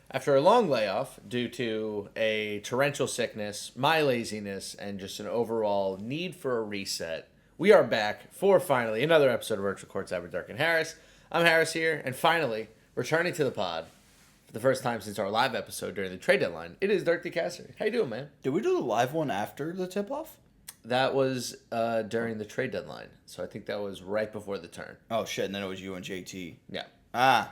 After a long layoff due to a torrential sickness, my laziness, and just an overall need for a reset, we are back for finally another episode of Virtual Courtside with Dirk and Harris. I'm Harris here, and finally, returning to the pod for the first time since our live episode during the trade deadline, it is Dirk DeCasser. How you doing, man? Did we do the live one after the tip-off? That was during the trade deadline, so I think that was right before the turn. Oh, shit, and then it was you and JT. Yeah.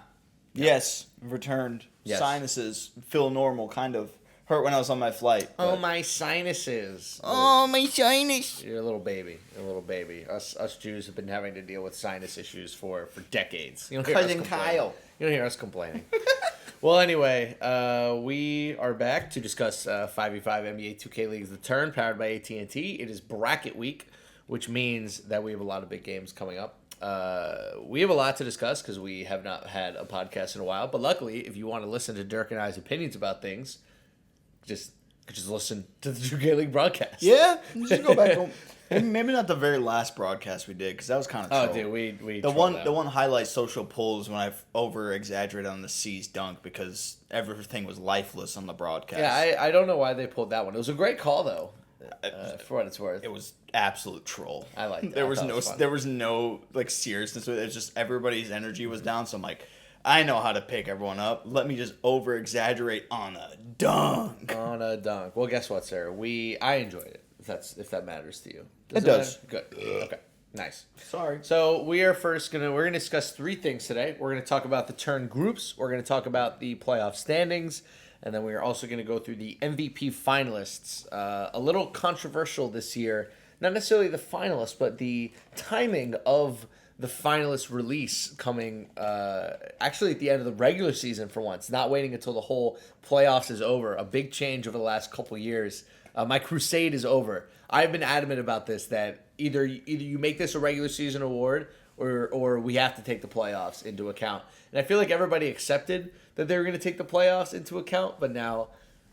Yes, returned. Yes. Sinuses feel normal, kind of. Hurt when I was on my flight. Oh, my sinuses. Oh, my sinus. You're a little baby. You're a little baby. Us Jews have been having to deal with sinus issues for decades. You don't hear Cousin Kyle. You don't hear us complaining. Well, anyway, we are back to discuss 5v5 NBA 2K League's The Turn, powered by AT&T. It is bracket week, which means that we have a lot of big games coming up. We have a lot to discuss because we have not had a podcast in a while. But luckily, if you want to listen to Dirk and I's opinions about things, just listen to the 2K League broadcast. Yeah, just go back home. Maybe not the very last broadcast we did, because that was kind of troll. Oh, dude, we the one highlight social polls when I over exaggerated on the C's dunk because everything was lifeless on the broadcast. Yeah, I don't know why they pulled that one. It was a great call though, for what it's worth. It was absolute troll. I liked it. There was no like seriousness with it. It's just everybody's energy was down. So I'm like, I know how to pick everyone up. Let me just over exaggerate on a dunk. On a dunk. Well, guess what, sir? I enjoyed it. If that matters to you. It does. Good. Okay. Nice. Sorry. So we're gonna discuss three things today. We're gonna talk about the turn groups. We're gonna talk about the playoff standings, and then we're also gonna go through the MVP finalists. A little controversial this year. Not necessarily the finalists, but the timing of the finalist release coming actually at the end of the regular season for once, not waiting until the whole playoffs is over. A big change over the last couple years. My crusade is over. I've been adamant about this, that either you make this a regular season award or we have to take the playoffs into account. And I feel like everybody accepted that they were going to take the playoffs into account, but now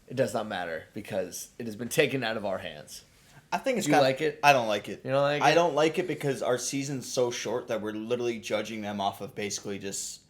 it does not matter because it has been taken out of our hands. I think it's Do you like it? I don't like it. You don't like it? I don't like it because our season's so short that we're literally judging them off of basically just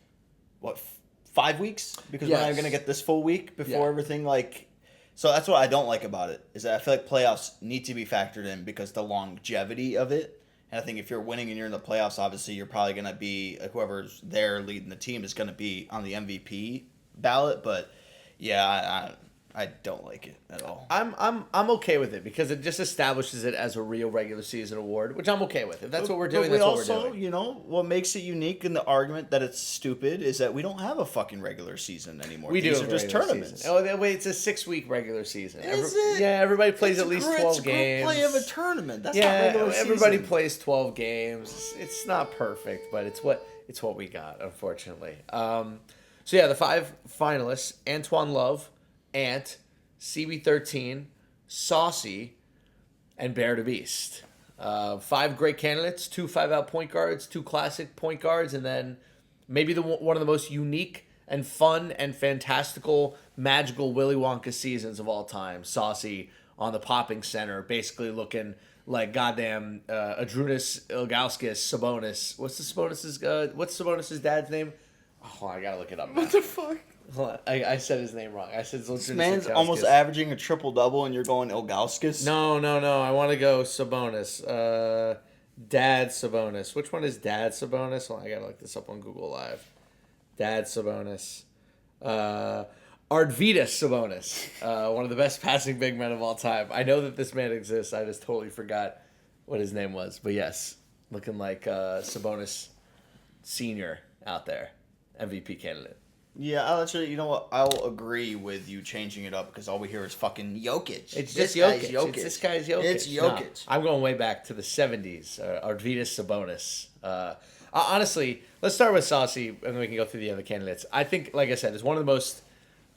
5 weeks? Because we're not going to get this full week before everything like. So that's what I don't like about it, is that I feel like playoffs need to be factored in because the longevity of it. And I think if you're winning and you're in the playoffs, obviously you're probably going to be, like, whoever's there leading the team is going to be on the MVP ballot. But, yeah, I don't like it at all. I'm okay with it because it just establishes it as a real regular season award, which I'm okay with. If that's what we're doing, that's what we're doing. You know, what makes it unique in the argument that it's stupid is that we don't have a fucking regular season anymore. These are just tournaments. Season. Oh, wait, it's a 6-week regular season. Is it? Yeah, everybody plays at least 12 games. Play of a tournament. That's not regular season. Everybody plays 12 games. It's not perfect, but it's what we got, unfortunately. So yeah, the 5 finalists: Antoine Love, Ant, CB13, Saucy, and Bear to Beast. 5 great candidates, 2 5-out point guards, 2 classic point guards, and then maybe one of the most unique and fun and fantastical, magical Willy Wonka seasons of all time. Saucy on the popping center, basically looking like goddamn Adrunas Ilgauskas Sabonis. What's Sabonis' dad's name? Oh, I gotta look it up now. What the fuck? Hold on. I said his name wrong. I said this man's almost averaging a triple-double and you're going Ilgauskas? No. I want to go Sabonis. Dad Sabonis. Which one is Dad Sabonis? Hold on, I gotta look this up on Google Live. Dad Sabonis. Ardvidas Sabonis. One of the best passing big men of all time. I know that this man exists. I just totally forgot what his name was. But yes, looking like Sabonis Senior out there. MVP candidate. Yeah, I'll actually, you know what? I'll agree with you changing it up because all we hear is fucking Jokic. It's just Jokic. This guy's Jokic. It's Jokic. No, I'm going way back to the 70s. Arvydas Sabonis. Honestly, let's start with Saucy, and then we can go through the other candidates. I think, like I said, it's one of the most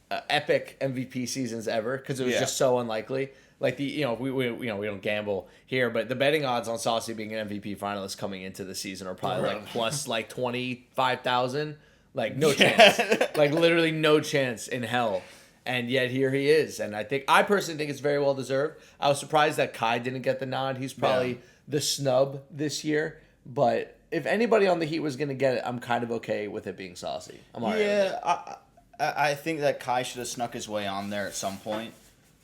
epic MVP seasons ever because it was just so unlikely. Like we don't gamble here, but the betting odds on Saucy being an MVP finalist coming into the season are probably like plus like 25,000. Like, no chance. Like, literally no chance in hell. And yet, here he is. And I personally think it's very well deserved. I was surprised that Kai didn't get the nod. He's probably the snub this year. But if anybody on the Heat was going to get it, I'm kind of okay with it being Saucy. I'm all right with it. I think that Kai should have snuck his way on there at some point.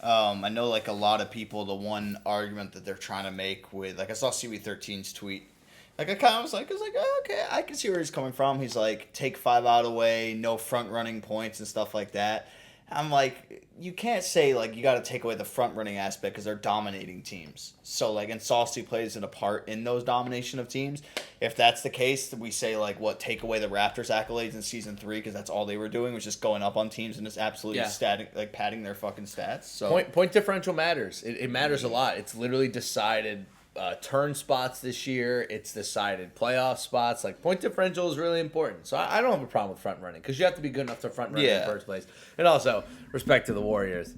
I know like a lot of people, the one argument that they're trying to make with, like I saw CB13's tweet. Like I kind of was like, oh, okay, I can see where he's coming from. He's like, take 5 out away, no front running points and stuff like that. I'm like, you can't say like you got to take away the front running aspect because they're dominating teams. So like, and Saucy plays a part in those domination of teams. If that's the case, we say like, what, take away the Raptors accolades in season 3 because that's all they were doing was just going up on teams and just absolutely static, like padding their fucking stats. So point differential matters. It matters a lot. It's literally decided turn spots this year. It's decided playoff spots. Like point differential is really important. So I don't have a problem with front running because you have to be good enough to front run in the first place. And also respect to the Warriors,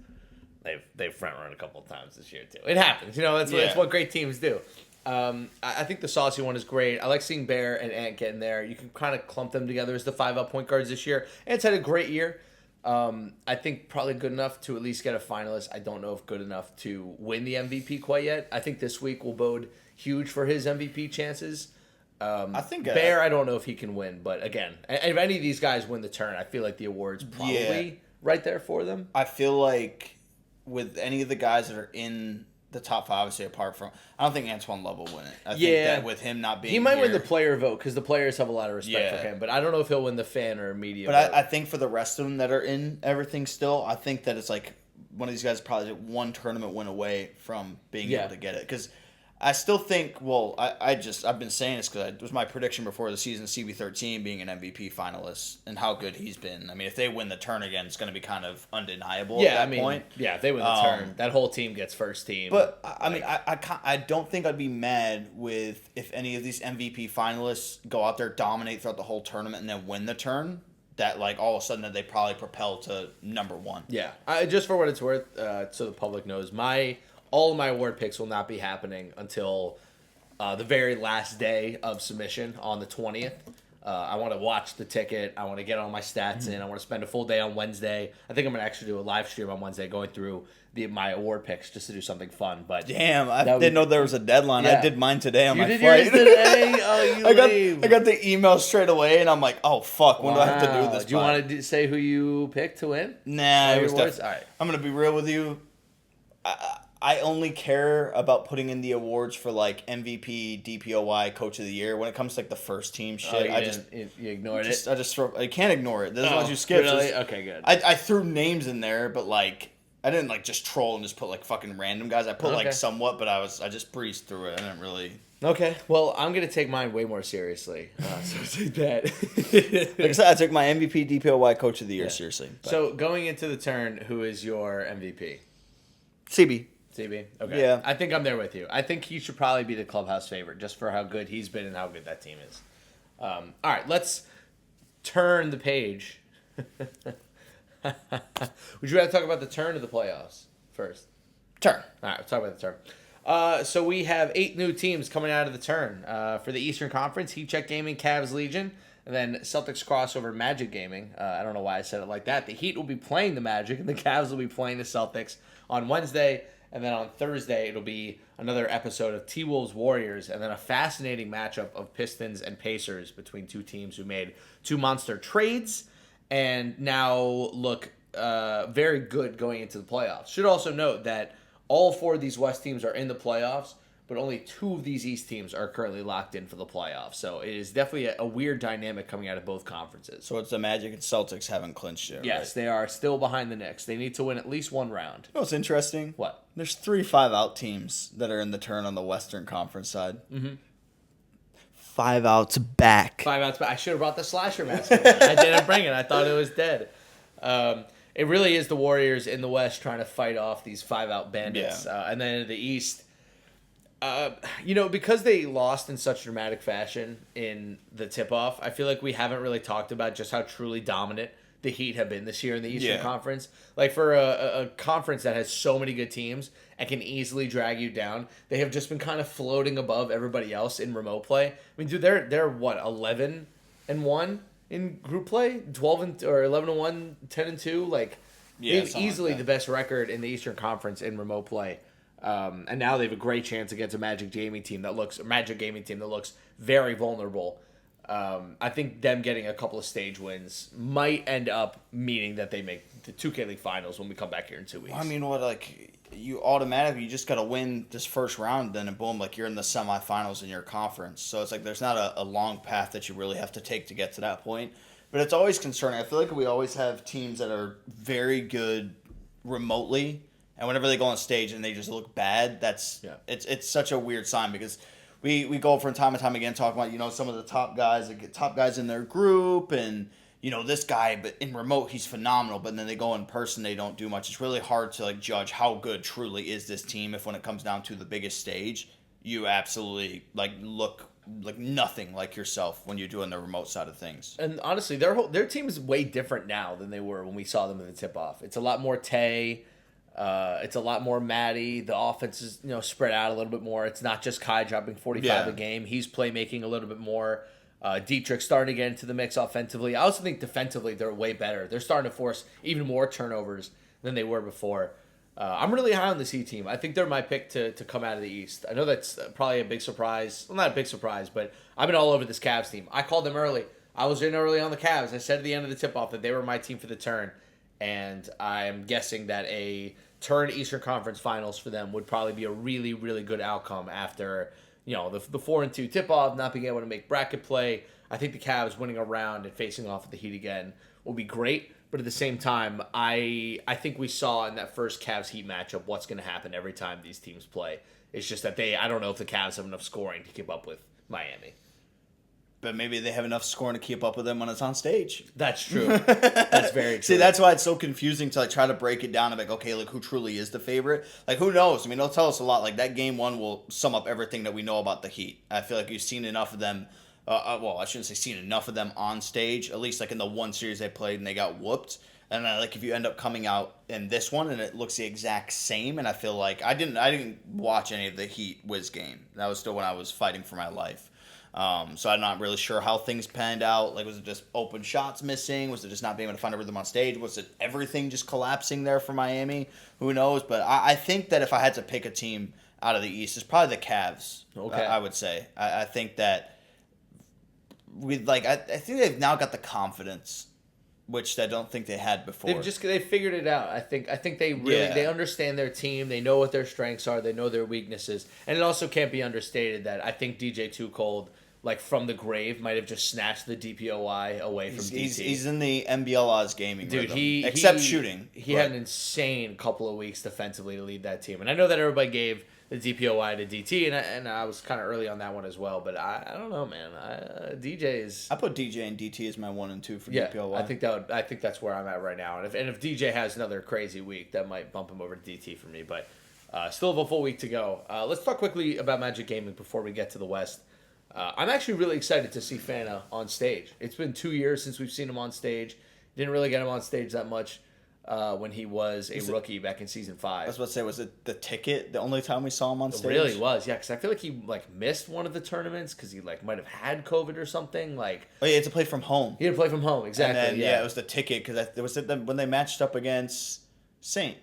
they've front run a couple of times this year too. It happens, It's what great teams do. I think the Saucy one is great. I like seeing Bear and Ant getting there. You can kind of clump them together as the 5-up point guards this year. Ant's had a great year. I think probably good enough to at least get a finalist. I don't know if good enough to win the MVP quite yet. I think this week will bode huge for his MVP chances. I think Bear, I don't know if he can win, but again, if any of these guys win the turn, I feel like the award's probably right there for them. I feel like with any of the guys that are in the top 5, obviously apart from, I don't think Antoine Love will win it. I think that with him not being he might win the player vote because the players have a lot of respect for him, but I don't know if he'll win the fan or media vote. But I think for the rest of them that are in everything still, I think that it's like one of these guys probably one tournament win away from being able to get it. Because I still think, I've been saying this because it was my prediction before the season, CB13 being an MVP finalist and how good he's been. I mean, if they win the turn again, it's going to be kind of undeniable at that point. Yeah, if they win the turn, that whole team gets first team. But, I don't think I'd be mad with if any of these MVP finalists go out there, dominate throughout the whole tournament, and then win the turn. That, like, all of a sudden that they probably propel to number 1. Yeah. Just for what it's worth, so the public knows, all of my award picks will not be happening until the very last day of submission on the 20th. I want to watch the ticket. I want to get all my stats in. I want to spend a full day on Wednesday. I think I'm going to actually do a live stream on Wednesday going through my award picks just to do something fun. But damn, I didn't know there was a deadline. Yeah. I did mine today on my flight. You did yours today? Oh, I got the email straight away, and I'm like, oh, fuck, when do I have to do this? Do you want to say who you picked to win? Nah, it was all right. I'm going to be real with you. I only care about putting in the awards for like MVP, DPOY, Coach of the Year. When it comes to like the first team shit, you ignored it. I can't ignore it. There's ones you skip. Really? Okay, good. I threw names in there, but like I didn't like just troll and just put like fucking random guys. I put like somewhat, but I just breezed through it. I didn't really. Okay, well I'm gonna take mine way more seriously. So take that. Like I said, I took my MVP, DPOY, Coach of the Year seriously. But. So going into the turn, who is your MVP? CB. CB? Okay. Yeah. I think I'm there with you. I think he should probably be the clubhouse favorite just for how good he's been and how good that team is. All right, let's turn the page. Would you rather talk about the turn or the playoffs first? Turn. All right, let's talk about the turn. So we have 8 new teams coming out of the turn. For the Eastern Conference, Heat Check Gaming, Cavs Legion, and then Celtics crossover Magic Gaming. I don't know why I said it like that. The Heat will be playing the Magic, and the Cavs will be playing the Celtics on Wednesday. And then on Thursday, it'll be another episode of T-Wolves Warriors, and then a fascinating matchup of Pistons and Pacers between two teams who made 2 monster trades and now look very good going into the playoffs. Should also note that all 4 of these West teams are in the playoffs, but only 2 of these East teams are currently locked in for the playoffs. So it is definitely a weird dynamic coming out of both conferences. So it's the Magic and Celtics haven't clinched yet, yes, right? They are still behind the Knicks. They need to win at least 1 round. You know what's interesting? What? There's 3 5-out teams that are in the turn on the Western Conference side. Mm-hmm. 5 outs back. 5 outs back. I should have brought the slasher mask. I didn't bring it. I thought it was dead. It really is the Warriors in the West trying to fight off these 5-out bandits. Yeah. And then in the East, because they lost in such dramatic fashion in the tip-off, I feel like we haven't really talked about just how truly dominant the Heat have been this year in the Eastern Conference. Like, for a conference that has so many good teams and can easily drag you down, they have just been kind of floating above everybody else in remote play. I mean, dude, they're what, 11-1 in group play? 11-1, 10-2? Like, they have easily the best record in the Eastern Conference in remote play. And now they have a great chance against a Magic Gaming team that looks very vulnerable. I think them getting a couple of stage wins might end up meaning that they make the 2K League Finals when we come back here in 2 weeks. I mean, you just got to win this first round, then and boom, like you're in the semifinals in your conference. So it's like there's not a long path that you really have to take to get to that point. But it's always concerning. I feel like we always have teams that are very good remotely, and whenever they go on stage and they just look bad, it's such a weird sign because we go from time to time again talking about some of the top guys that get top guys in their group and this guy, but in remote he's phenomenal, but then they go in person they don't do much. It's really hard to judge how good truly is this team if when it comes down to the biggest stage you absolutely look like nothing like yourself when you're doing the remote side of things. And honestly, their team is way different now than they were when we saw them in the tip-off. It's a lot more Tay. It's a lot more Matty. The offense is spread out a little bit more. It's not just Kai dropping 45 a game. He's playmaking a little bit more. Dietrich starting to get into the mix offensively. I also think defensively they're way better. They're starting to force even more turnovers than they were before. I'm really high on this Heat team. I think they're my pick to come out of the East. I know that's probably a big surprise. Well, not a big surprise, but I've been all over this Cavs team. I called them early. I was in early on the Cavs. I said at the end of the tip-off that they were my team for the turn. And I'm guessing that a turn Eastern Conference Finals for them would probably be a really, really good outcome after the 4-2 tip-off, not being able to make bracket play. I think the Cavs winning a round and facing off with the Heat again will be great. But at the same time, I think we saw in that first Cavs-Heat matchup what's going to happen every time these teams play. It's just that I don't know if the Cavs have enough scoring to keep up with Miami. But maybe they have enough scoring to keep up with them when it's on stage. That's true. That's very true. See, that's why it's so confusing to try to break it down and okay, who truly is the favorite? Who knows? I mean, it'll tell us a lot. That game one will sum up everything that we know about the Heat. I feel like you've seen enough of them. I shouldn't say seen enough of them on stage, at least in the one series they played and they got whooped. And if you end up coming out in this one and it looks the exact same, and I feel like I didn't watch any of the Heat Wiz game. That was still when I was fighting for my life. So I'm not really sure how things panned out. Was it just open shots missing? Was it just not being able to find a rhythm on stage? Was it everything just collapsing there for Miami? Who knows? But I think that if I had to pick a team out of the East, it's probably the Cavs. Okay. I would say. I think that I think they've now got the confidence, which I don't think they had before. They figured it out. I think they really they understand their team. They know what their strengths are. They know their weaknesses. And it also can't be understated that I think DJ Too Cold, from the grave, might have just snatched the DPOY away from DT. He's in the NBL's gaming rhythm, except shooting. He had an insane couple of weeks defensively to lead that team. And I know that everybody gave the DPOY to DT, and I was kind of early on that one as well. But I don't know, man. DJ is. I put DJ and DT as my 1 and 2 for DPOY. I think that's where I'm at right now. And if DJ has another crazy week, that might bump him over to DT for me. But still have a full week to go. Let's talk quickly about Magic Gaming before we get to the West. I'm actually really excited to see Fana on stage. It's been 2 years since we've seen him on stage. Didn't really get him on stage that much when he was a rookie back in Season 5. I was about to say, was it the ticket the only time we saw him on stage? It really was, yeah, because I feel like he missed one of the tournaments because he might have had COVID or something. Oh, yeah, he had to play from home. He had to play from home, exactly. And then, it was the ticket because it was when they matched up against Saint.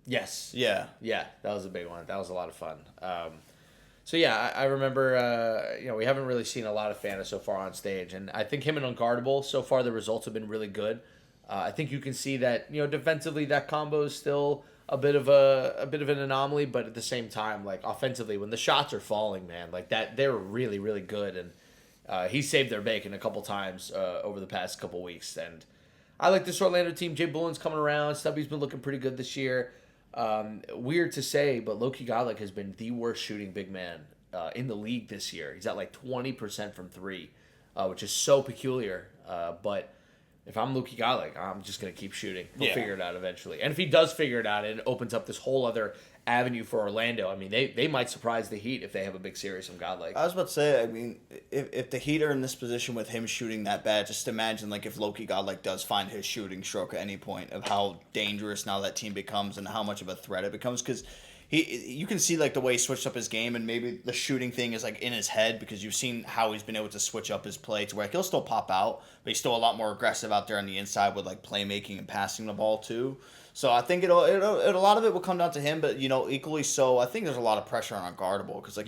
Yes. Yeah. Yeah, that was a big one. That was a lot of fun. So yeah, I remember. We haven't really seen a lot of Fana so far on stage, and I think him and Unguardable so far the results have been really good. I think you can see that defensively that combo is still a bit of an anomaly, but at the same time, offensively when the shots are falling, man, that they're really really good, and he saved their bacon a couple times over the past couple weeks, and I like this Orlando team. Jay Bullen's coming around. Stubby's been looking pretty good this year. Weird to say, but Loki Godlick has been the worst shooting big man in the league this year. He's at 20% from three, which is so peculiar. But if I'm Loki Godlick, I'm just going to keep shooting. He'll figure it out eventually. And if he does figure it out, it opens up this whole other avenue for Orlando. I mean, they might surprise the Heat if they have a big series from Godlick. I was about to say, I mean, if the Heat are in this position with him shooting that bad, just imagine if Loki Godlick does find his shooting stroke at any point, of how dangerous now that team becomes and how much of a threat it becomes. Because you can see the way he switched up his game, and maybe the shooting thing is in his head, because you've seen how he's been able to switch up his play to where he'll still pop out, but he's still a lot more aggressive out there on the inside with playmaking and passing the ball too. So I think a lot of it will come down to him, but equally so, I think there's a lot of pressure on Unguardable because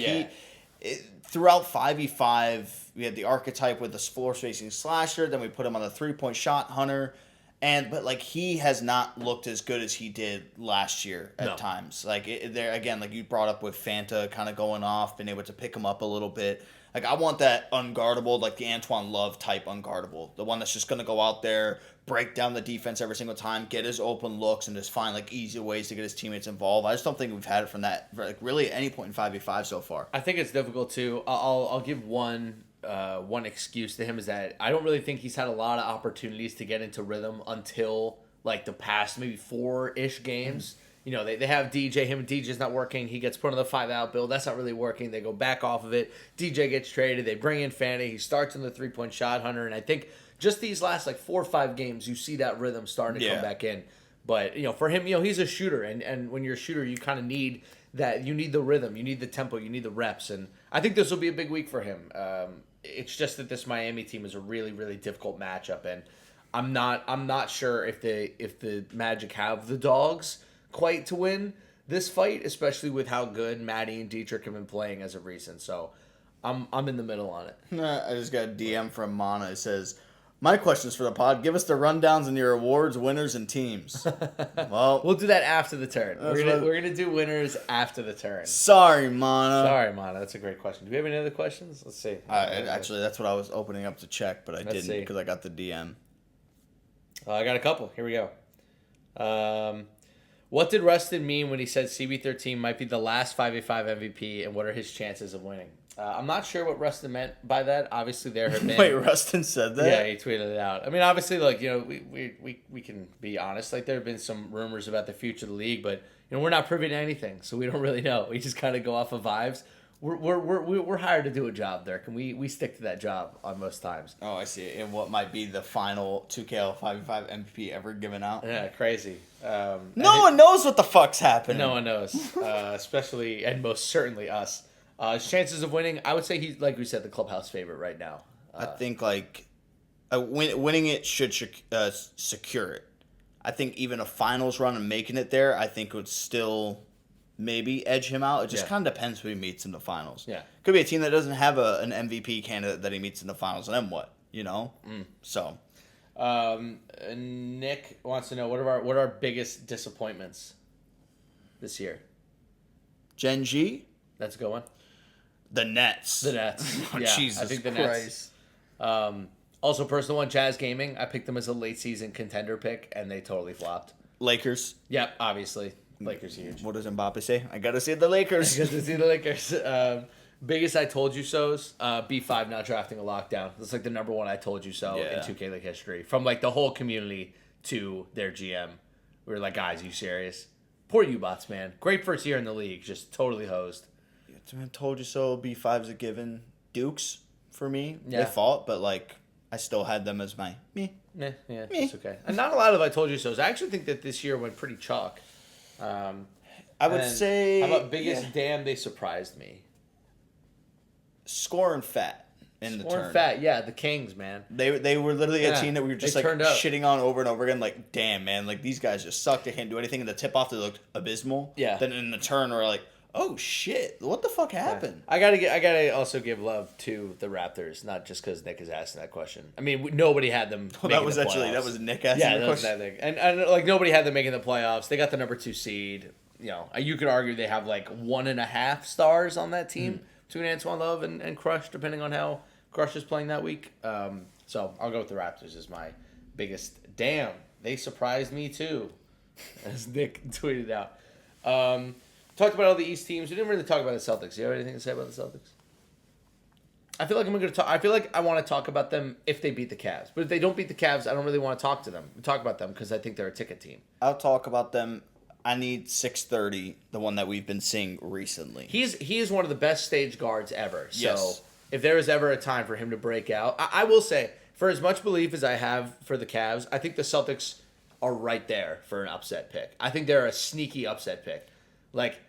throughout 5v5, we had the archetype with the floor-spacing slasher. Then we put him on the 3-point shot hunter. But like he has not looked as good as he did last year at times. Like there again, like you brought up with Fanta kind of going off, being able to pick him up a little bit. Like I want that unguardable, like the Antoine Love type unguardable, the one that's just gonna go out there, break down the defense every single time, get his open looks, and just find like easy ways to get his teammates involved. I just don't think we've had it from that like really at any point in 5v5 so far. I think it's difficult too. I'll give one excuse to him is that I don't really think he's had a lot of opportunities to get into rhythm until like the past maybe 4-ish games. You know, they have DJ. Him and DJ's not working. He gets put on the 5-out build. That's not really working. They go back off of it. DJ gets traded. They bring in Fanny. He starts in the 3-point shot hunter. And I think just these last like 4 or 5 games, you see that rhythm starting to come back in. But, you know, for him, you know, he's a shooter. And when you're a shooter, you kind of need that. You need the rhythm. You need the tempo. You need the reps. And I think this will be a big week for him. It's just that this Miami team is a really, really difficult matchup. And I'm not sure if the Magic have the dogs quite to win this fight, especially with how good Maddie and Dietrich have been playing as of recent. So I'm in the middle on it. I just got a DM from Mana. It says, my questions for the pod, give us the rundowns and your awards, winners, and teams. Well, we'll do that after the turn. We're gonna do winners after the turn. Sorry, Mana. That's a great question. Do we have any other questions? Let's see. Actually, that's what I was opening up to check, but I didn't because I got the DM. I got a couple. Here we go. What did Rustin mean when he said CB13 might be the last 5v5 MVP, and what are his chances of winning? I'm not sure what Rustin meant by that. Obviously, there have been... Wait, Rustin said that? Yeah, he tweeted it out. I mean, obviously, like, you know, we can be honest. Like, there have been some rumors about the future of the league, but, you know, we're not privy to anything, so we don't really know. We just kind of go off of vibes. We're hired to do a job, Dirk, and we stick to that job on most times. Oh, I see. And what might be the final 2K 5v5 MVP ever given out? Yeah, crazy. No one knows what the fuck's happening. No one knows, especially and most certainly us. His chances of winning, I would say he's, like we said, the clubhouse favorite right now. I think like winning it should secure it. I think even a finals run and making it there, I think would still maybe edge him out. It just kind of depends who he meets in the finals. Yeah, could be a team that doesn't have an MVP candidate that he meets in the finals, and then what? You know. So, Nick wants to know what are our biggest disappointments this year. Gen G. That's a good one. The Nets. Oh, yeah, Jesus I think the Christ. Nets. Also, personal one, Jazz Gaming. I picked them as a late season contender pick, and they totally flopped. Lakers. Yep, obviously. Lakers huge. What does Mbappe say? I gotta see the Lakers. I gotta see the Lakers. Biggest I told you so's B5 not drafting a lockdown. That's like the number one I told you so in 2K League history. From like the whole community to their GM. We were like, guys, are you serious? Poor U-Bots, man. Great first year in the league. Just totally hosed. I told you so. B5's a given. Dukes for me. Yeah. They fought, but like I still had them as my me. Yeah, it's okay. And not a lot of I told you so's. I actually think that this year went pretty chalk. I would say. How about biggest damn they surprised me? Scoring fat in the turn. Scoring fat, yeah, the Kings, man. They were literally a team that we were just like shitting on over and over again. Like, damn, man, like these guys just suck. They can't do anything. In the tip off, they looked abysmal. Yeah. Then in the turn, we're like, oh shit, what the fuck happened? Yeah. I gotta also give love to the Raptors, not just because Nick is asking that question. I mean, nobody had them. That was Nick asking the question. And like nobody had them making the playoffs. They got the number 2 seed. You know, you could argue they have like 1.5 stars on that team between Antoine Love and Crush, depending on how Crush is playing that week. So I'll go with the Raptors as my biggest. Damn, they surprised me too, as Nick tweeted out. Talked about all the East teams. We didn't really talk about the Celtics. You have anything to say about the Celtics? I feel like I'm going to talk. I feel like I want to talk about them if they beat the Cavs. But if they don't beat the Cavs, I don't really want to talk about them because I think they're a ticket team. I'll talk about them. I need 630, the one that we've been seeing recently. He is one of the best stage guards ever. So if there is ever a time for him to break out, I will say, for as much belief as I have for the Cavs, I think the Celtics are right there for an upset pick. I think they're a sneaky upset pick. Like,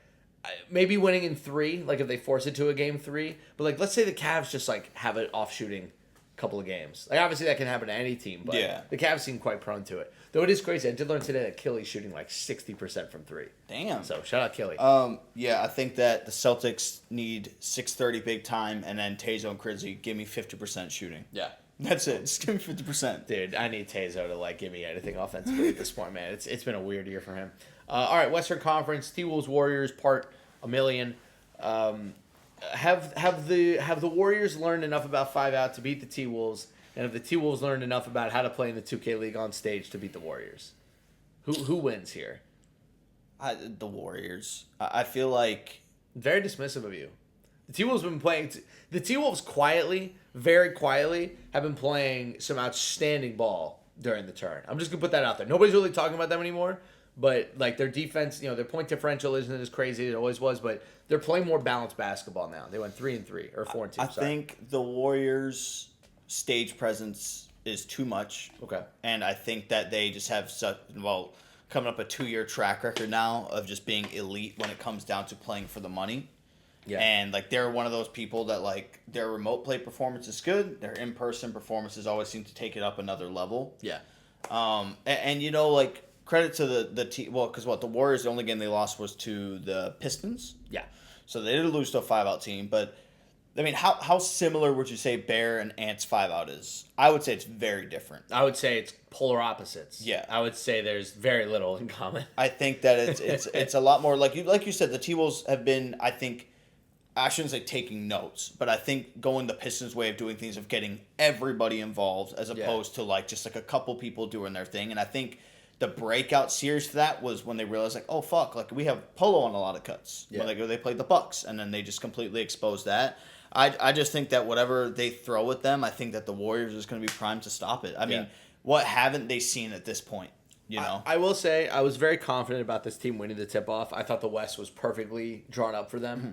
maybe winning in 3, like if they force it to a game 3. But, like, let's say the Cavs just, like, have an off-shooting couple of games. Like, obviously, that can happen to any team, but Yeah. the Cavs seem quite prone to it. Though it is crazy. I did learn today that Killy's shooting like 60% from three. Damn. So, shout out Killy. Yeah, I think that the Celtics need 6:30 big time, and then Tazo and Crizzy give me 50% shooting. Yeah. That's it. Just give me 50%. Dude, I need Tazo to like give me anything offensively at this point, man. It's been a weird year for him. All right, Western Conference, T-Wolves Warriors part a million. Have the Warriors learned enough about 5-out to beat the T-Wolves, and have the T-Wolves learned enough about how to play in the 2K League on stage to beat the Warriors? Who wins here? The Warriors. I feel like Very dismissive of you. The T-Wolves have been playing. The T-Wolves quietly, very quietly, have been playing some outstanding ball during the turn. I'm just gonna put that out there. Nobody's really talking about them anymore. But like their defense, their point differential isn't as crazy as it always was. But they're playing more balanced basketball now. They went 3-3 or 4-2. I think the Warriors' stage presence is too much. Okay. And I think that they just have coming up a 2-year track record now of just being elite when it comes down to playing for the money. Yeah. And like they're one of those people that like their remote play performance is good. Their in-person performances always seem to take it up another level. Yeah. And like credit to the team. Well, because the Warriors, the only game they lost was to the Pistons. Yeah. So they did lose to a 5-out team, but I mean, how similar would you say Bear and Ants 5-out is? I would say it's very different. I would say it's polar opposites. Yeah. I would say there's very little in common. I think that it's a lot more like you said. The T-Wolves have been, I shouldn't say taking notes, but I think going the Pistons' way of doing things, of getting everybody involved as opposed to like just like a couple people doing their thing. And I think the breakout series for that was when they realized like, oh fuck, like we have Polo on a lot of cuts. Yeah. When they played the Bucks, and then they just completely exposed that. I just think that whatever they throw at them, I think that the Warriors is going to be primed to stop it. I mean, what haven't they seen at this point? I will say I was very confident about this team winning the tip-off. I thought the West was perfectly drawn up for them. Mm-hmm.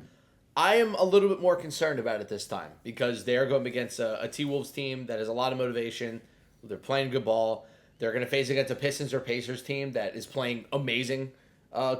I am a little bit more concerned about it this time because they're going against a T-Wolves team that has a lot of motivation. They're playing good ball. They're going to face against a Pistons or Pacers team that is playing amazing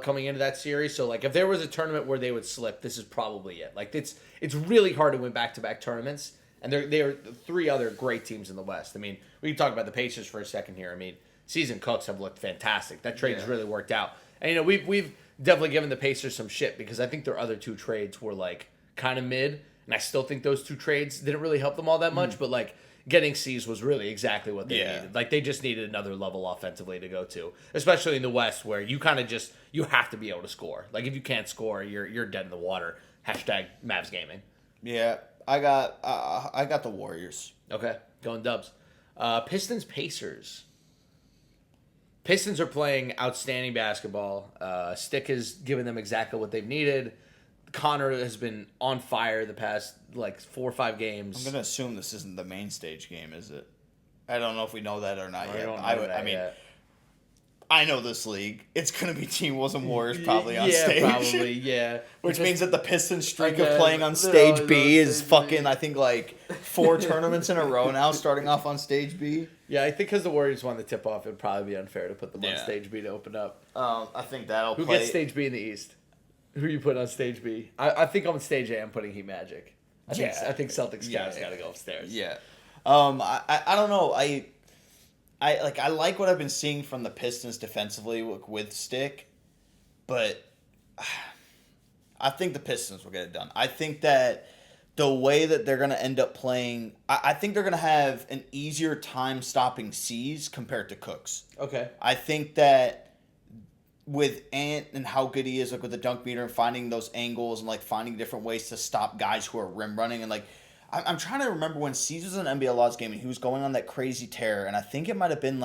coming into that series. So, like, if there was a tournament where they would slip, this is probably it. Like, it's really hard to win back-to-back tournaments, and there are three other great teams in the West. I mean, we can talk about the Pacers for a second here. I mean, Season Cooks have looked fantastic. That trade has really worked out. And, we've definitely given the Pacers some shit because I think their other two trades were, like, kind of mid, and I still think those two trades didn't really help them all that much, but, like, getting C's was really exactly what they needed. Like, they just needed another level offensively to go to, especially in the West where you kind of you have to be able to score. Like, if you can't score, you're dead in the water. Hashtag Mavs Gaming. Yeah, I got the Warriors. Okay, going Dubs. Pistons Pacers. Pistons are playing outstanding basketball. Stick has given them exactly what they've needed. Connor has been on fire the past, 4 or 5 games. I'm going to assume this isn't the main stage game, is it? I don't know if we know that or not yet. I know this league. It's going to be Team Wolves and Warriors probably on stage. Yeah, probably, yeah. Which means that the Pistons streak of playing on stage B is fucking, I think, 4 tournaments in a row now, starting off on stage B. Yeah, I think because the Warriors won the tip-off, it would probably be unfair to put them on stage B to open up. I think that'll Who gets stage B in the East? Who you put on stage B? I think on stage A, I'm putting Heat Magic. I think Celtics Cavs got to go upstairs. Yeah. I don't know. I like what I've been seeing from the Pistons defensively with Stick, but I think the Pistons will get it done. I think that the way that they're going to end up playing, I think they're going to have an easier time stopping C's compared to Cooks. Okay. I think that with Ant and how good he is, with the dunk meter and finding those angles and finding different ways to stop guys who are rim running, and I'm trying to remember when C's was in an NBA Laws game and he was going on that crazy tear, and I think it might have been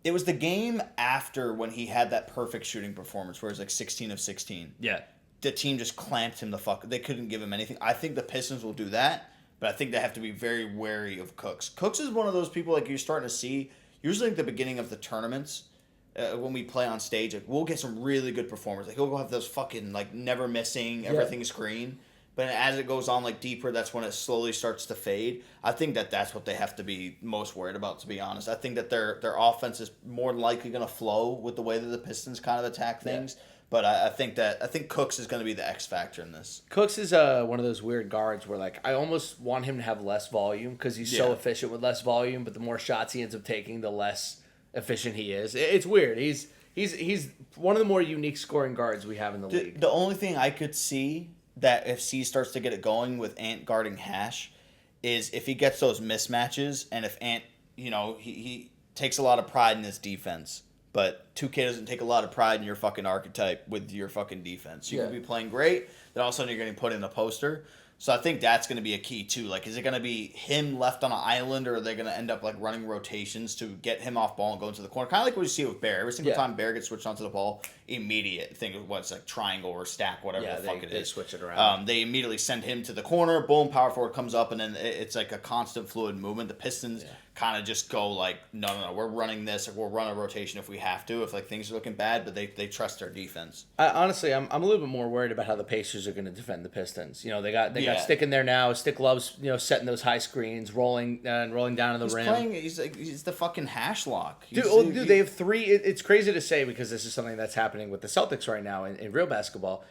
it was the game after when he had that perfect shooting performance where it was 16 of 16. Yeah. The team just clamped him the fuck. They couldn't give him anything. I think the Pistons will do that, but I think they have to be very wary of Cooks. Cooks is one of those people you're starting to see usually at the beginning of the tournaments. When we play on stage, we'll get some really good performers. He'll go have those fucking never missing, everything's green. But as it goes on like deeper, that's when it slowly starts to fade. I think that's what they have to be most worried about, to be honest. I think that their offense is more likely going to flow with the way that the Pistons kind of attack things. Yeah. But I think Cooks is going to be the X factor in this. Cooks is one of those weird guards where like I almost want him to have less volume because he's so efficient with less volume. But the more shots he ends up taking, the less efficient he is. It's weird. He's one of the more unique scoring guards we have in the league. The only thing I could see that if C starts to get it going with Ant guarding Hash is if he gets those mismatches and if Ant, he takes a lot of pride in his defense. But 2K doesn't take a lot of pride in your fucking archetype with your fucking defense. You can be playing great, then all of a sudden you're getting put in a poster. So I think that's going to be a key too. Like, is it going to be him left on an island, or are they going to end up like running rotations to get him off ball and go into the corner? Kind of like what you see with Bear. Every single time Bear gets switched onto the ball, immediate thing of what's like triangle or stack, whatever the fuck it is. They switch it around. They immediately send him to the corner. Boom, power forward comes up, and then it's like a constant fluid movement. The Pistons kind of just go like, no, we're running this. Like, we'll run a rotation if we have to, if like things are looking bad. But they trust their defense. Honestly, I'm a little bit more worried about how the Pacers are going to defend the Pistons. They got Stick in there now. Stick loves setting those high screens, rolling down to the rim. He's the fucking hash lock. Dude, they have three. It's crazy to say because this is something that's happening with the Celtics right now in real basketball.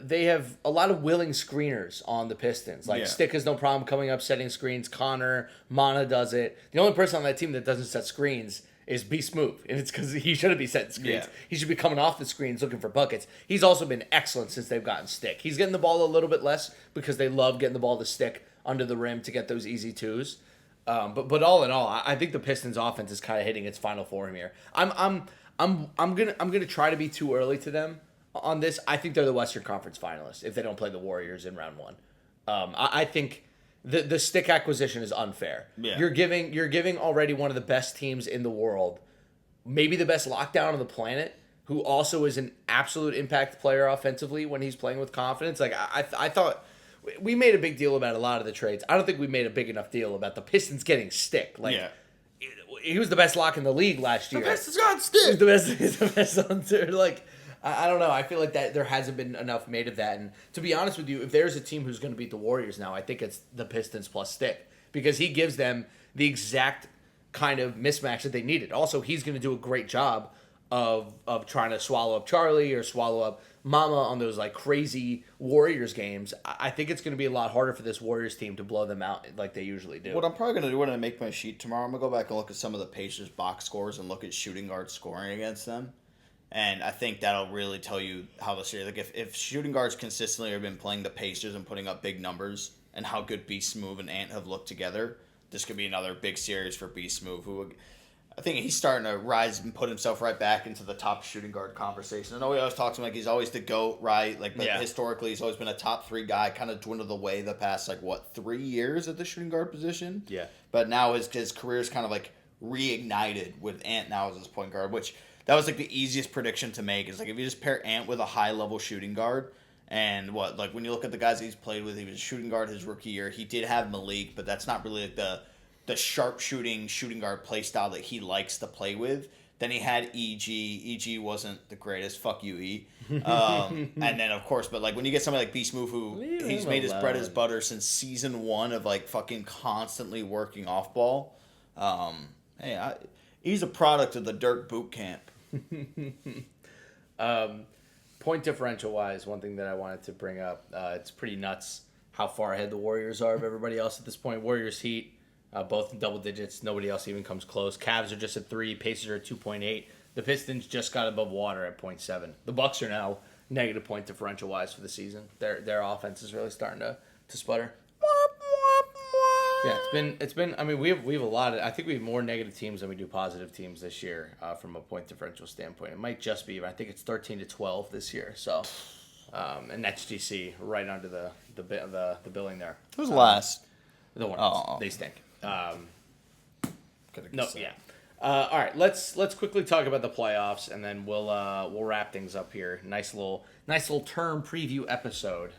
They have a lot of willing screeners on the Pistons. Stick has no problem coming up setting screens. Connor, Mana does it. The only person on that team that doesn't set screens is Beast Move, and it's because he shouldn't be setting screens. Yeah. He should be coming off the screens looking for buckets. He's also been excellent since they've gotten Stick. He's getting the ball a little bit less because they love getting the ball to Stick under the rim to get those easy twos. But all in all, I think the Pistons' offense is kind of hitting its final form here. I'm gonna try to be too early to them on this. I think they're the Western Conference finalists if they don't play the Warriors in round one. I think the Stick acquisition is unfair. Yeah. You're giving already one of the best teams in the world, maybe the best lockdown on the planet, who also is an absolute impact player offensively when he's playing with confidence. Like I thought we made a big deal about a lot of the trades. I don't think we made a big enough deal about the Pistons getting Stick. He was the best lock in the league last year. The Pistons got Stick. He's the best hunter. Like, I don't know. I feel like that there hasn't been enough made of that. And to be honest with you, if there's a team who's going to beat the Warriors now, I think it's the Pistons plus Stick, because he gives them the exact kind of mismatch that they needed. Also, he's going to do a great job of trying to swallow up Charlie or swallow up Mama on those like crazy Warriors games. I think it's going to be a lot harder for this Warriors team to blow them out like they usually do. What I'm probably going to do when I make my sheet tomorrow, I'm going to go back and look at some of the Pacers box scores and look at shooting guards scoring against them. And I think that'll really tell you how the series. Like if shooting guards consistently have been playing the Pacers and putting up big numbers, and how good Beast Move and Ant have looked together, this could be another big series for Beast Move. Who I think he's starting to rise and put himself right back into the top shooting guard conversation. I know we always talk to him like he's always the GOAT, right? But historically he's always been a top 3 guy. Kind of dwindled away the past 3 years at the shooting guard position. Yeah. But now his career is kind of reignited with Ant now as his point guard, which. That was the easiest prediction to make. Is if you just pair Ant with a high level shooting guard, and when you look at the guys he's played with, he was a shooting guard his rookie year. He did have Malik, but that's not really the sharp shooting guard play style that he likes to play with. Then he had EG. EG wasn't the greatest. Fuck you, E. And then of course, but when you get somebody like Beast Move, who he's made his bread as butter since season 1 of fucking constantly working off ball. He's a product of the Dirk boot camp. Point differential wise, one thing that I wanted to bring up, it's pretty nuts how far ahead the Warriors are of everybody else at this point. Warriors, Heat, both in double digits. Nobody else even comes close. Cavs are just at 3. Pacers are at 2.8. The Pistons just got above water at 0.7. The Bucks are now negative point differential wise for the season. Their offense is really starting to sputter. Yeah, it's been. I mean, we have a lot of. I think we have more negative teams than we do positive teams this year from a point differential standpoint. It might just be. I think it's 13-12 this year. So, and that's GC right under the billing there. Who's last? The Hornets. They stink. No, yeah. All right, let's quickly talk about the playoffs, and then we'll wrap things up here. Nice little term preview episode.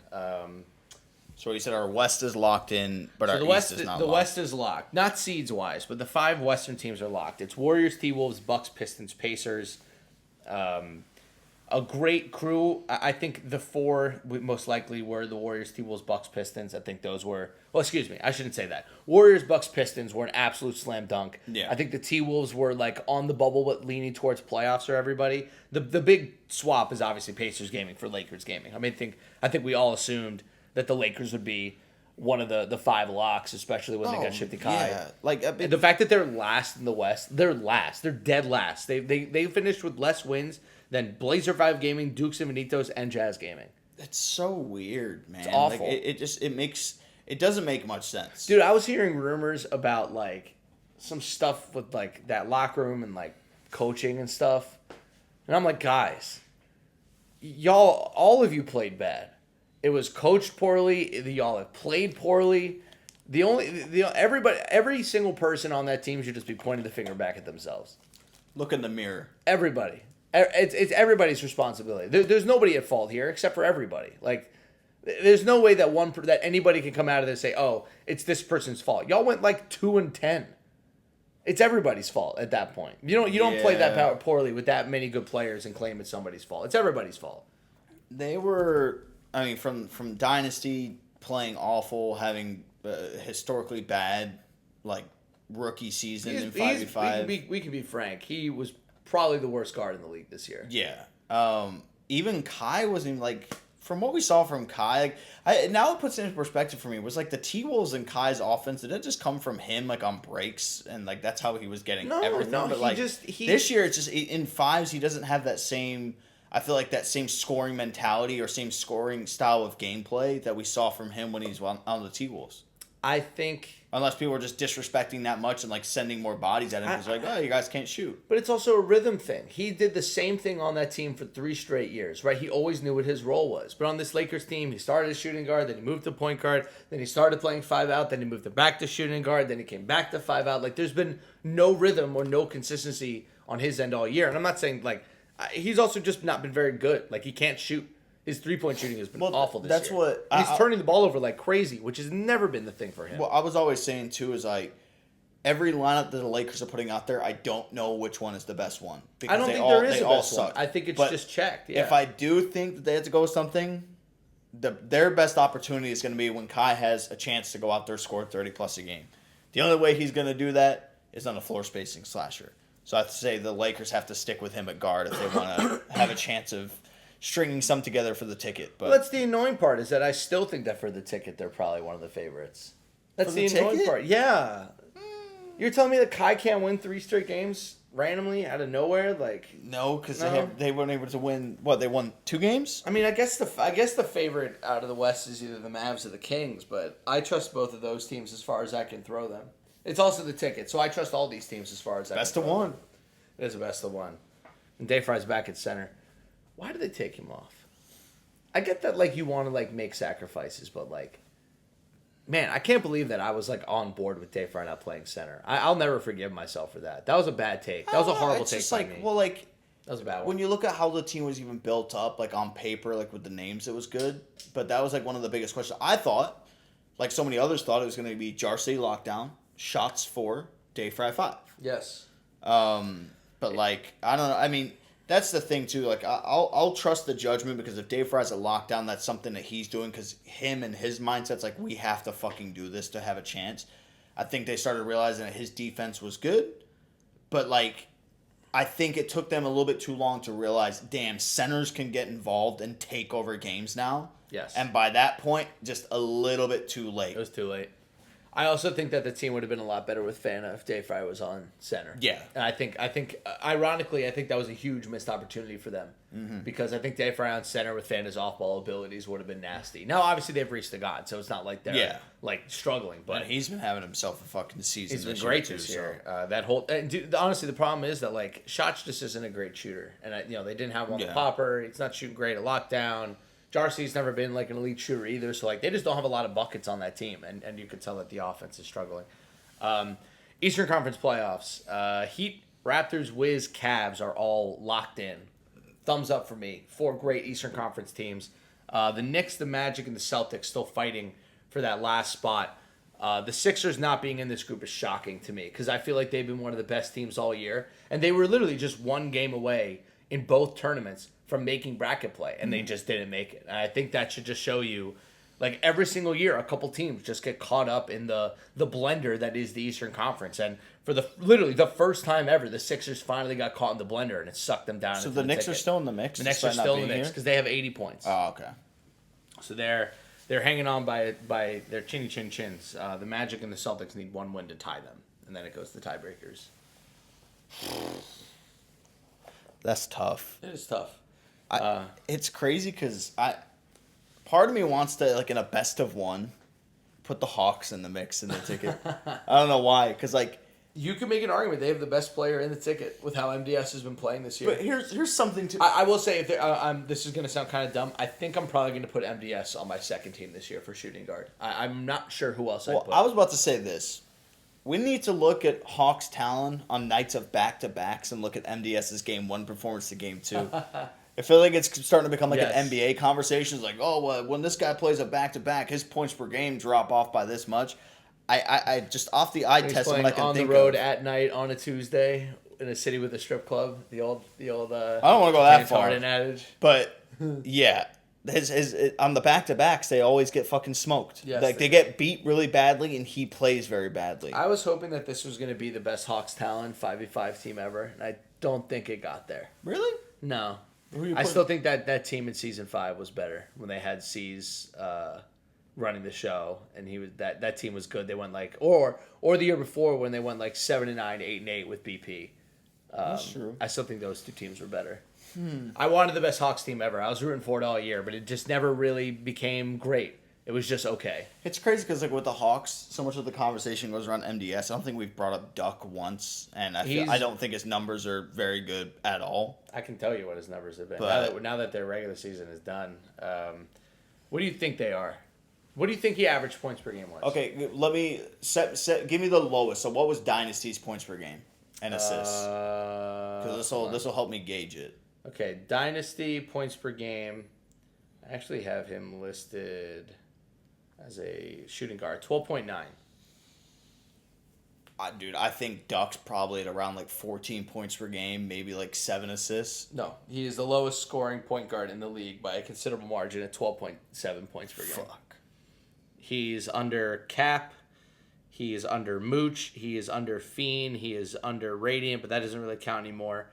So you said our West is locked in, but our East is not locked. The West is locked. Not seeds-wise, but the 5 Western teams are locked. It's Warriors, T-Wolves, Bucks, Pistons, Pacers. A great crew. I think the four most likely were the Warriors, T-Wolves, Bucks, Pistons. I think those were. Well, excuse me, I shouldn't say that. Warriors, Bucks, Pistons were an absolute slam dunk. Yeah. I think the T-Wolves were like on the bubble, but leaning towards playoffs for everybody. The big swap is obviously Pacers gaming for Lakers gaming. I mean, I think we all assumed that the Lakers would be one of the five locks, especially when they got Shifty Kai. Yeah, like And the fact that they're last in the West, they're last. They're dead last. They finished with less wins than Blazer 5 Gaming, Dukes and Vanitos, and Jazz Gaming. it's so weird, man. It's awful. Like, it doesn't make much sense. Dude, I was hearing rumors about like some stuff with like that locker room and like coaching and stuff. And I'm like, guys, y'all, all of you played bad. It was coached poorly. Y'all have played poorly. Every single person on that team should just be pointing the finger back at themselves. Look in the mirror. Everybody. It's everybody's responsibility. There's nobody at fault here except for everybody. Like, there's no way that anybody can come out of this and say, "Oh, it's this person's fault." Y'all went like 2-10. It's everybody's fault at that point. You don't play that poorly with that many good players and claim it's somebody's fault. It's everybody's fault. They were, I mean, from Dynasty playing awful, having historically bad like rookie season in 5v5. We can be frank. He was probably the worst guard in the league this year. Yeah. Even Kai wasn't like, from what we saw from Kai, now it puts it into perspective for me. It was like the T-Wolves and Kai's offense, did it just come from him like on breaks and like that's how he was getting everything? No, but like this year it's just in fives he doesn't have that same, I feel like that same scoring mentality or same scoring style of gameplay that we saw from him when he's on the T-Wolves. I think... Unless people are just disrespecting that much and like sending more bodies at him because like, oh, you guys can't shoot. But it's also a rhythm thing. He did the same thing on that team for 3 straight years, right? He always knew what his role was. But on this Lakers team, he started as shooting guard, then he moved to point guard, then he started playing 5 out, then he moved back to shooting guard, then he came back to 5 out. Like, there's been no rhythm or no consistency on his end all year. And I'm not saying, like, he's also just not been very good. Like, he can't shoot. His 3-point shooting has been awful this that's year. What he's turning the ball over like crazy, which has never been the thing for him. What I was always saying too is like every lineup that the Lakers are putting out there, I don't know which one is the best one. I don't think there is a best one. I think it's just checked. Yeah. If I do think that they have to go with something, their best opportunity is going to be when Kai has a chance to go out there score 30 plus a game. The only way he's going to do that is on a floor spacing slasher. So I have to say the Lakers have to stick with him at guard if they want to have a chance of stringing some together for the ticket. But that's the annoying part is that I still think that for the ticket they're probably one of the favorites. That's the annoying part. Yeah. You're telling me that Kai can't win 3 straight games randomly out of nowhere? Like no, because they weren't able to win. What, they won 2 games? I mean, I guess the favorite out of the West is either the Mavs or the Kings, but I trust both of those teams as far as I can throw them. It's also the ticket, so I trust all these teams as far as I can. Best of one. It is a best of one. And Day Fry's back at center. Why did they take him off? I get that, like, you want to, like, make sacrifices, but, like, man, I can't believe that I was, like, on board with Dave Fry not playing center. I'll never forgive myself for that. That was a bad take. That was a horrible take by me. Well, like, that was a bad one. When you look at how the team was even built up, like, on paper, like, with the names, it was good. But that was, like, one of the biggest questions. I thought, like so many others thought, it was going to be Jar City Lockdown, Shots 4, Dave Fry 5. Yes. But, like, I don't know. I mean, that's the thing, too. Like, I'll trust the judgment because if Dave Fry's a lockdown, that's something that he's doing because him and his mindset's like, we have to fucking do this to have a chance. I think they started realizing that his defense was good. But, like, I think it took them a little bit too long to realize, damn, centers can get involved and take over games now. Yes. And by that point, just a little bit too late. It was too late. I also think that the team would have been a lot better with Fana if Dave Fry was on center. Yeah. And I think, ironically, I think that was a huge missed opportunity for them. Mm-hmm. Because I think Dave Fry on center with Fana's off-ball abilities would have been nasty. Now, obviously, they've reached the god, so it's not like they're, like, struggling. But he's been having himself a fucking season. He's been great this year. Dude, honestly, the problem is that, like, Shots just isn't a great shooter. And, they didn't have one with Popper. He's not shooting great at lockdown. Darcy's never been like an elite shooter either, so like they just don't have a lot of buckets on that team, and you could tell that the offense is struggling. Eastern Conference playoffs, Heat, Raptors, Wiz, Cavs are all locked in. Thumbs up for me. 4 great Eastern Conference teams. The Knicks, the Magic, and the Celtics still fighting for that last spot. The Sixers not being in this group is shocking to me because I feel like they've been one of the best teams all year, and they were literally just 1 game away in both tournaments from making bracket play, and they just didn't make it. And I think that should just show you, like, every single year, a couple teams just get caught up in the blender that is the Eastern Conference. And for literally the first time ever, the Sixers finally got caught in the blender, and it sucked them down. So the Knicks are still in the mix? The Knicks are still in the mix because they have 80 points. Oh, okay. So they're hanging on by their chinny chin chins. The Magic and the Celtics need one win to tie them, and then it goes to tiebreakers. That's tough. It is tough. It's crazy because part of me wants to, like, in a best of one, put the Hawks in the mix in the ticket. I don't know why, because, like, you could make an argument they have the best player in the ticket with how MDS has been playing this year. But here's something to. I will say, if this is going to sound kind of dumb, I think I'm probably going to put MDS on my second team this year for shooting guard. I'm not sure who else I'd put. I was about to say this. We need to look at Hawks' talent on nights of back-to-backs and look at MDS's game one performance to game two. I feel like it's starting to become like an NBA conversation. It's like, oh, well, when this guy plays a back-to-back, his points per game drop off by this much. I just off the eye test what I can think of. On the road at night on a Tuesday in a city with a strip club. The old. I don't want to go that far. Adage. But yeah, his on the back-to-backs they always get fucking smoked. Yes, like they get beat really badly and he plays very badly. I was hoping that this was going to be the best Hawks talent 5v5 team ever, and I don't think it got there. Really? No. I still think that team in season 5 was better when they had C's running the show, and he was that team was good. They went like or the year before when they went like 7-9, 8-8 with BP. That's true. I still think those two teams were better. I wanted the best Hawks team ever. I was rooting for it all year, but it just never really became great. It was just okay. It's crazy because like with the Hawks, so much of the conversation goes around MDS. I don't think we've brought up Duck once, and I don't think his numbers are very good at all. I can tell you what his numbers have been. But, now that their regular season is done, what do you think they are? What do you think he averaged points per game was? Okay, let me give me the lowest. So what was Dynasty's points per game and assists? Because this will help me gauge it. Okay, Dynasty points per game. I actually have him listed as a shooting guard, 12.9. Dude, I think Duck's probably at around like 14 points per game, maybe like 7 assists. No, he is the lowest scoring point guard in the league by a considerable margin at 12.7 points per game. Fuck. He's under Cap. He is under Mooch. He is under Fiend. He is under Radiant, but that doesn't really count anymore.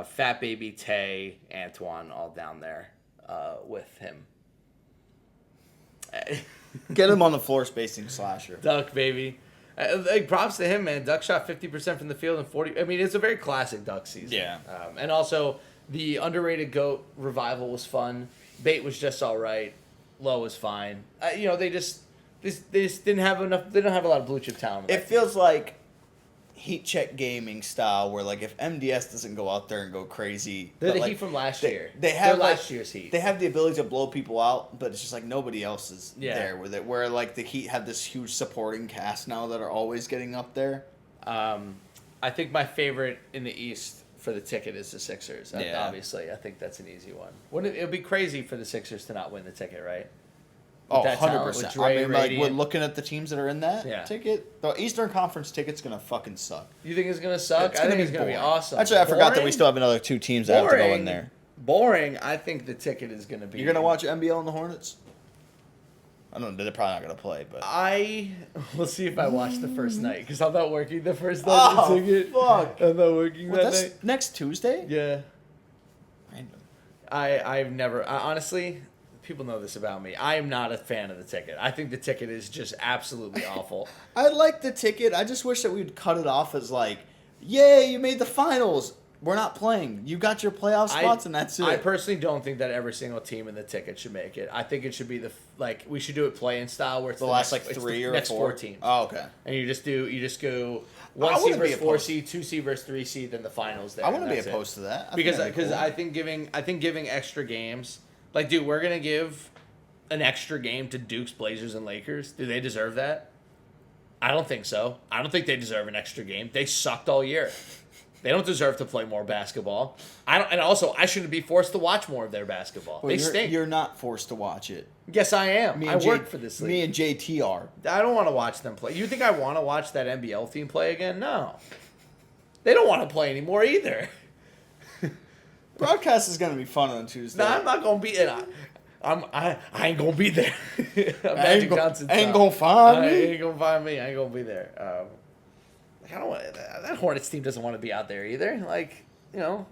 Fat Baby, Tay, Antoine, all down there with him. Get him on the floor spacing slasher. Duck, baby. Like, props to him, man. Duck shot 50% from the field and 40. I mean, it's a very classic Duck season. Yeah. And also, the underrated GOAT revival was fun. Bait was just all right. Low was fine. They just didn't have enough. They don't have a lot of blue chip talent. It feels like heat check gaming style, where like if MDS doesn't go out there and go crazy, They're the like, Heat from last year. They have last year's Heat. They have the ability to blow people out, but it's just like nobody else is there with it. Where like the Heat have this huge supporting cast now that are always getting up there. I think my favorite in the East for the ticket is the Sixers. Yeah. Obviously, I think that's an easy one. It would be crazy for the Sixers to not win the ticket, right? Oh, 100%. I mean, like, we're looking at the teams that are in that ticket. The Eastern Conference ticket's going to fucking suck. You think it's going to suck? I think it's going to be awesome. Actually, I forgot that we still have another 2 teams that have to go in there. Boring. I think the ticket is going to be... You're going to watch NBL and the Hornets? I don't know. They're probably not going to play, but... We'll see if I watch the first night, because I'm not working the first night of the ticket. Fuck. I'm not working that night. Next Tuesday? Yeah. Random. I've never... honestly... People know this about me. I am not a fan of the ticket. I think the ticket is just absolutely awful. I like the ticket. I just wish that we'd cut it off as like, yay, you made the finals. We're not playing. You got your playoff spots, and that's it. I personally don't think that every single team in the ticket should make it. I think it should be we should do it play-in style where it's the last next, like 3 or 4 teams. Oh, okay. And you just go 1 seed versus 4 seed, 2 seed versus 3 seed, then the finals there. I wouldn't be opposed to that. Because I think giving extra games. Like, dude, we're going to give an extra game to Dukes, Blazers, and Lakers. Do they deserve that? I don't think so. I don't think they deserve an extra game. They sucked all year. They don't deserve to play more basketball. And also, I shouldn't be forced to watch more of their basketball. They stink. You're not forced to watch it. Yes, I am. I work for this league. Me and JT are. I don't want to watch them play. You think I want to watch that NBL team play again? No. They don't want to play anymore either. Broadcast is gonna be fun on Tuesday. No, I'm not gonna be it. I ain't gonna be there. Magic Johnson. Ain't gonna find me. Ain't gonna find me. I ain't gonna be there. I don't want that Hornets team doesn't want to be out there either. Like, you know.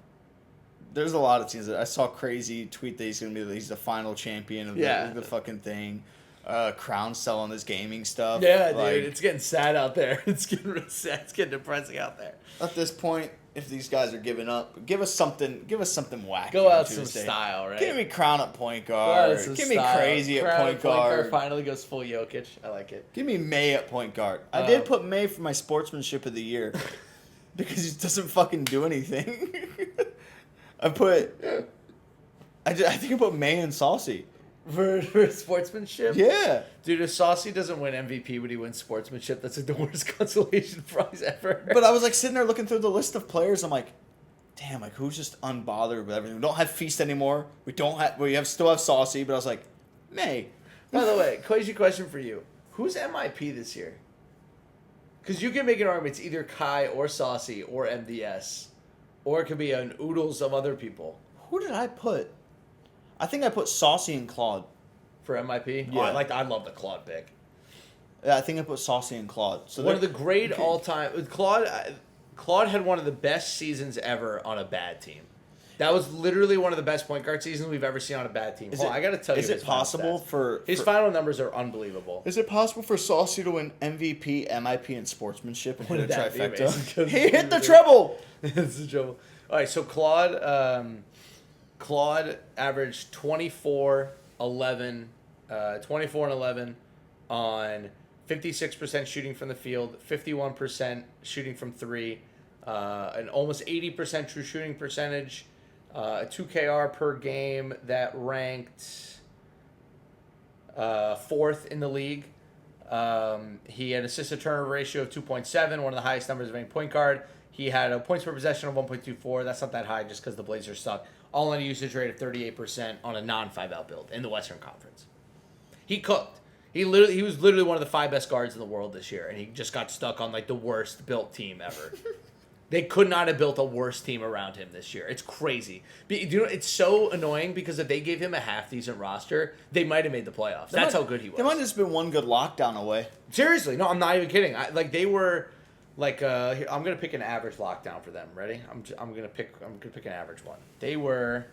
There's a lot of teams that I saw crazy tweet that he's the final champion of the fucking thing. Crown selling his gaming stuff. Yeah, like, dude, it's getting sad out there. It's getting really sad. It's getting depressing out there. At this point, if these guys are giving up, give us something wacky. Go out some style, right? Give me Crown at point guard. Give me Crazy at point guard. Finally goes full Jokic. I like it. Give me May at point guard. I did put May for my sportsmanship of the year because he doesn't fucking do anything. I think I put May and Saucy. For sportsmanship? Yeah. Dude, if Saucy doesn't win MVP when he wins sportsmanship, that's like the worst consolation prize ever. But I was like sitting there looking through the list of players. I'm like, damn, like who's just unbothered with everything? We don't have Feast anymore. We still have Saucy, but I was like, May. By the way, crazy question for you. Who's MIP this year? Because you can make an argument it's either Kai or Saucy or MDS. Or it could be an oodles of other people. Who did I put? I think I put Saucy and Claude. For MIP? Yeah. Oh, I love the Claude pick. Yeah, I think I put Saucy and Claude. So one of the great all-time... Claude had one of the best seasons ever on a bad team. That was literally one of the best point guard seasons we've ever seen on a bad team. I got to tell you, is it possible his final numbers are unbelievable. Is it possible for Saucy to win MVP, MIP, and sportsmanship and hit a trifecta? He hit the treble. It's the trouble. All right, so Claude averaged 24 and 11 on 56% shooting from the field, 51% shooting from three, an almost 80% true shooting percentage, a 2KR per game that ranked fourth in the league. He had assist-to-turnover ratio of 2.7, one of the highest numbers of any point guard. He had a points per possession of 1.24. That's not that high just because the Blazers suck. All in a usage rate of 38% on a non-5-out build in the Western Conference. He cooked. He was literally one of the 5 best guards in the world this year, and he just got stuck on like the worst built team ever. They could not have built a worse team around him this year. It's crazy. It's so annoying because if they gave him a half-decent roster, they might have made the playoffs. That's how good he was. They might have just been one good lockdown away. Seriously. No, I'm not even kidding. They were... here, I'm gonna pick an average lockdown for them. Ready? I'm gonna pick an average one. They were,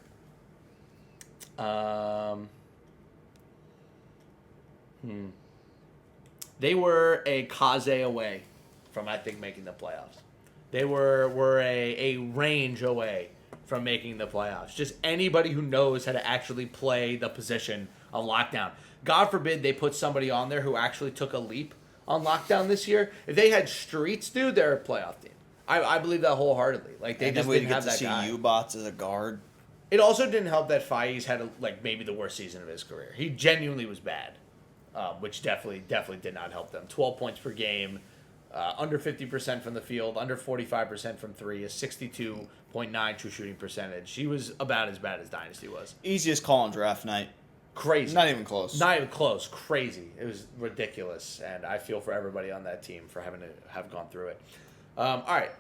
they were a Kaze away from I think making the playoffs. They were a range away from making the playoffs. Just anybody who knows how to actually play the position on lockdown. God forbid they put somebody on there who actually took a leap on lockdown this year. If they had Streets, dude, they're a playoff team. I believe that wholeheartedly. Like they just didn't have that guy. U-Bots as a guard. It also didn't help that Faiz had maybe the worst season of his career. He genuinely was bad, which definitely did not help them. 12 points per game, under 50% from the field, under 45% from three, a 62.9 true shooting percentage. He was about as bad as Dynasty was. Easiest call on draft night. Crazy. Not even close. Not even close. Crazy. It was ridiculous, and I feel for everybody on that team for having to have gone through it. All right.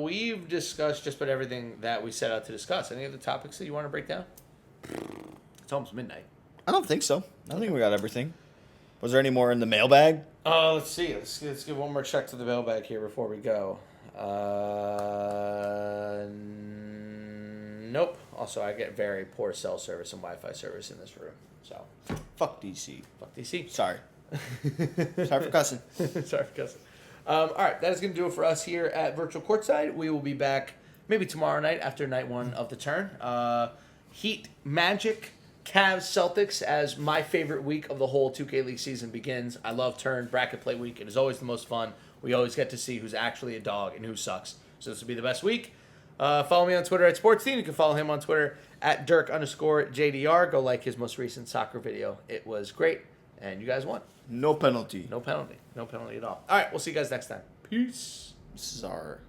We've discussed just about everything that we set out to discuss. Any other topics that you want to break down? It's almost midnight. I don't think so. I think we got everything. Was there any more in the mailbag? Let's see. Let's give one more check to the mailbag here before we go. Nope. Also, I get very poor cell service and Wi-Fi service in this room. So, fuck DC. Fuck DC. Sorry. Sorry for cussing. Sorry for cussing. All right, that is going to do it for us here at Virtual Courtside. We will be back maybe tomorrow night after night one of the turn. Heat, Magic, Cavs, Celtics as my favorite week of the whole 2K League season begins. I love turn bracket play week. It is always the most fun. We always get to see who's actually a dog and who sucks. So this will be the best week. Follow me on Twitter at SportsTeam. You can follow him on Twitter at Dirk_JDR. Go like his most recent soccer video. It was great, and you guys won. No penalty. No penalty. No penalty at all. All right, we'll see you guys next time. Peace. This is our